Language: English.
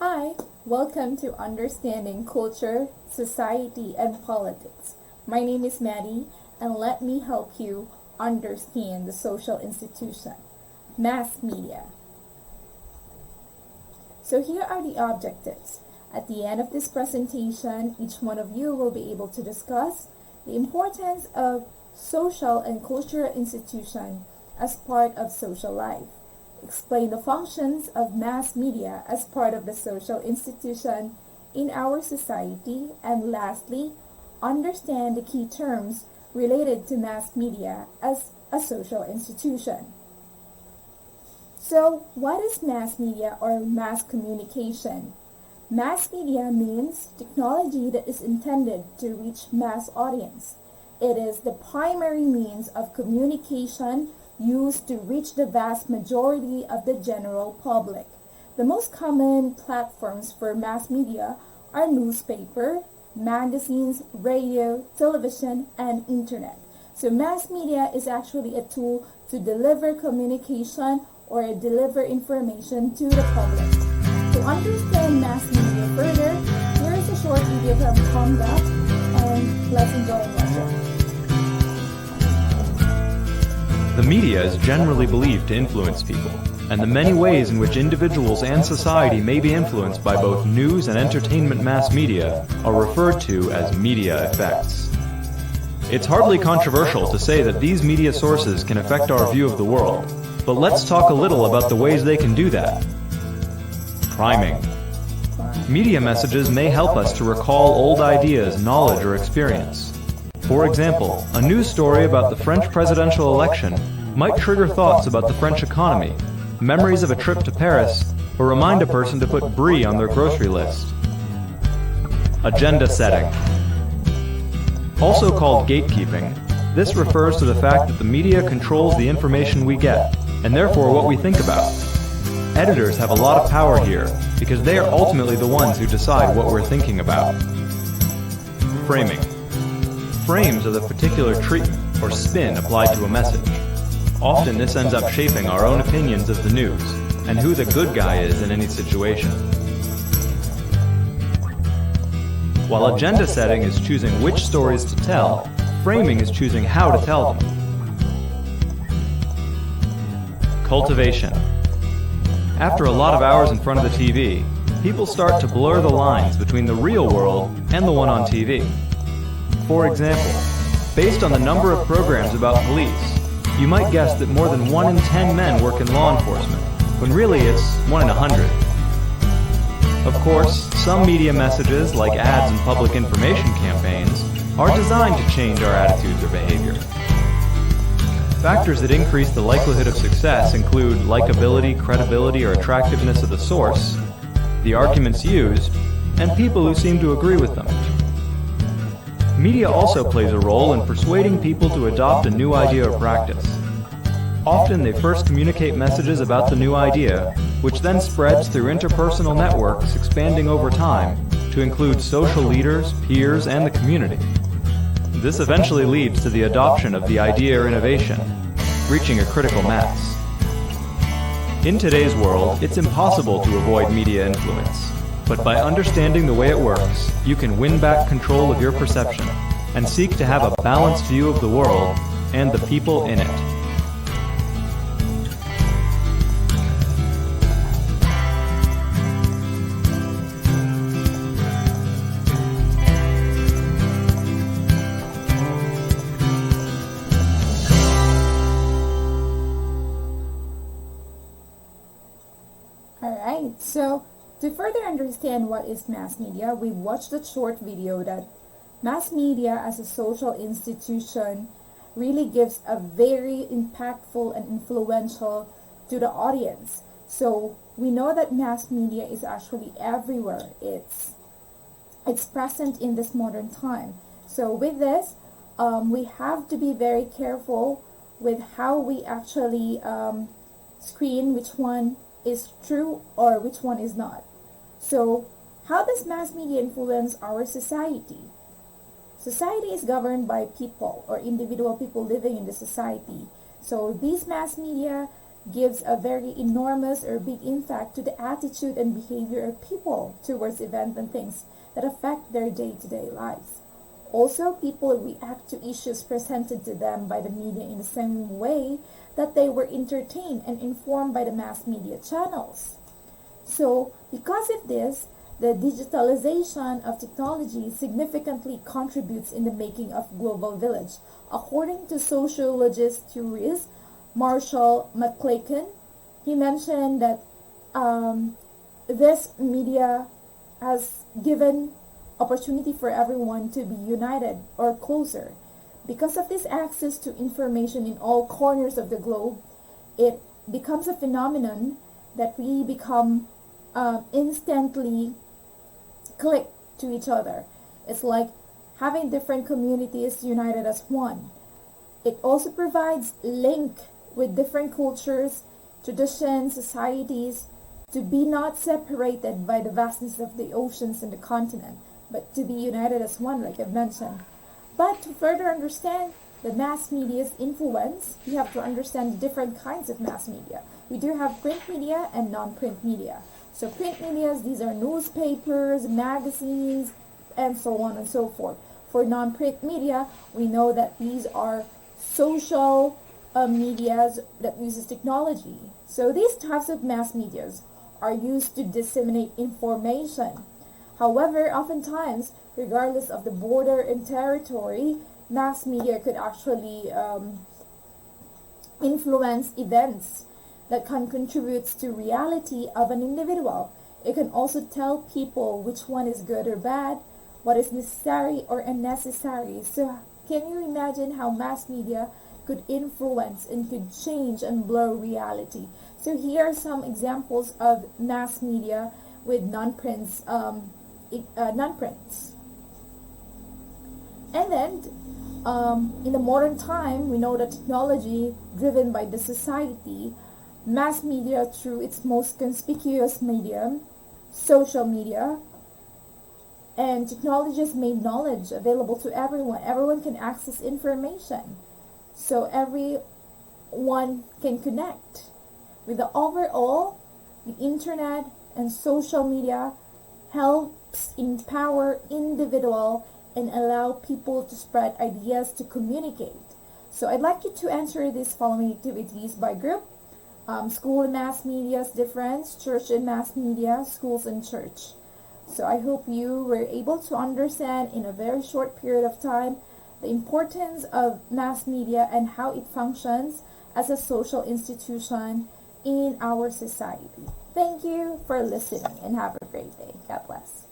Hi, welcome to Understanding Culture, Society, and Politics. My name is Maddie, and let me help you understand the social institution, mass media. So here are the objectives. At the end of this presentation, each one of you will be able to discuss the importance of social and cultural institution as part of social life. Explain the functions of mass media as part of the social institution in our society, and lastly, understand the key terms related to mass media as a social institution. So, what is mass media or mass communication? Mass media means technology that is intended to reach mass audience. It is the primary means of communication used to reach the vast majority of the general public. The most common platforms for mass media are newspaper, magazines, radio, television, and internet. So mass media is actually a tool to deliver communication or deliver information to the public. To understand mass media further, here is a short video from Comdat, and let's enjoy and watch it. The media is generally believed to influence people, and the many ways in which individuals and society may be influenced by both news and entertainment mass media are referred to as media effects. It's hardly controversial to say that these media sources can affect our view of the world, but let's talk a little about the ways they can do that. Priming. Media messages may help us to recall old ideas, knowledge, or experience. For example, a news story about the French presidential election might trigger thoughts about the French economy, memories of a trip to Paris, or remind a person to put brie on their grocery list. Agenda setting. Also called gatekeeping, this refers to the fact that the media controls the information we get, and therefore what we think about. Editors have a lot of power here, because they are ultimately the ones who decide what we're thinking about. Framing. Frames are the particular treatment or spin applied to a message. Often this ends up shaping our own opinions of the news and who the good guy is in any situation. While agenda setting is choosing which stories to tell, framing is choosing how to tell them. Cultivation. After a lot of hours in front of the TV, people start to blur the lines between the real world and the one on TV. For example, based on the number of programs about police, you might guess that more than 1 in 10 men work in law enforcement, when really it's 1 in 100. Of course, some media messages, like ads and public information campaigns, are designed to change our attitudes or behavior. Factors that increase the likelihood of success include likability, credibility, or attractiveness of the source, the arguments used, and people who seem to agree with them. Media also plays a role in persuading people to adopt a new idea or practice. Often they first communicate messages about the new idea, which then spreads through interpersonal networks expanding over time to include social leaders, peers, and the community. This eventually leads to the adoption of the idea or innovation, reaching a critical mass. In today's world, it's impossible to avoid media influence. But by understanding the way it works, you can win back control of your perception and seek to have a balanced view of the world and the people in it. Alright, so to further understand what is mass media, we watched a short video that mass media as a social institution really gives a very impactful and influential to the audience. So we know that mass media is actually everywhere. It's present in this modern time. So with this, we have to be very careful with how we actually screen which one is true or which one is not. So, how does mass media influence our society? Society is governed by people or individual people living in the society. So, these mass media gives a very enormous or big impact to the attitude and behavior of people towards events and things that affect their day-to-day lives. Also, people react to issues presented to them by the media in the same way that they were entertained and informed by the mass media channels. So, because of this, the digitalization of technology significantly contributes in the making of global village. According to sociologist theorist Marshall McLuhan, he mentioned that this media has given opportunity for everyone to be united or closer. Because of this access to information in all corners of the globe, it becomes a phenomenon that we become instantly click to each other. It's like having different communities united as one. It also provides link with different cultures, traditions, societies, to be not separated by the vastness of the oceans and the continent, but to be united as one, like I've mentioned. But to further understand the mass media's influence, we have to understand the different kinds of mass media. We do have print media and non-print media. So print media, these are newspapers, magazines, and so on and so forth. For non-print media, we know that these are social medias that uses technology. So these types of mass medias are used to disseminate information. However, oftentimes, regardless of the border and territory, mass media could actually influence events that can contribute to reality of an individual. It can also tell people which one is good or bad, what is necessary or unnecessary. So can you imagine how mass media could influence and could change and blur reality? So here are some examples of mass media with non-prints. And then in the modern time, we know that technology driven by the society, mass media through its most conspicuous medium, social media, and technology has made knowledge available to everyone. Everyone can access information, so everyone can connect. With the overall, the internet and social media helps empower individual and allow people to spread ideas to communicate. So I'd like you to answer these following activities by group. School and mass media's difference, church and mass media, schools and church. So I hope you were able to understand in a very short period of time the importance of mass media and how it functions as a social institution in our society. Thank you for listening and have a great day. God bless.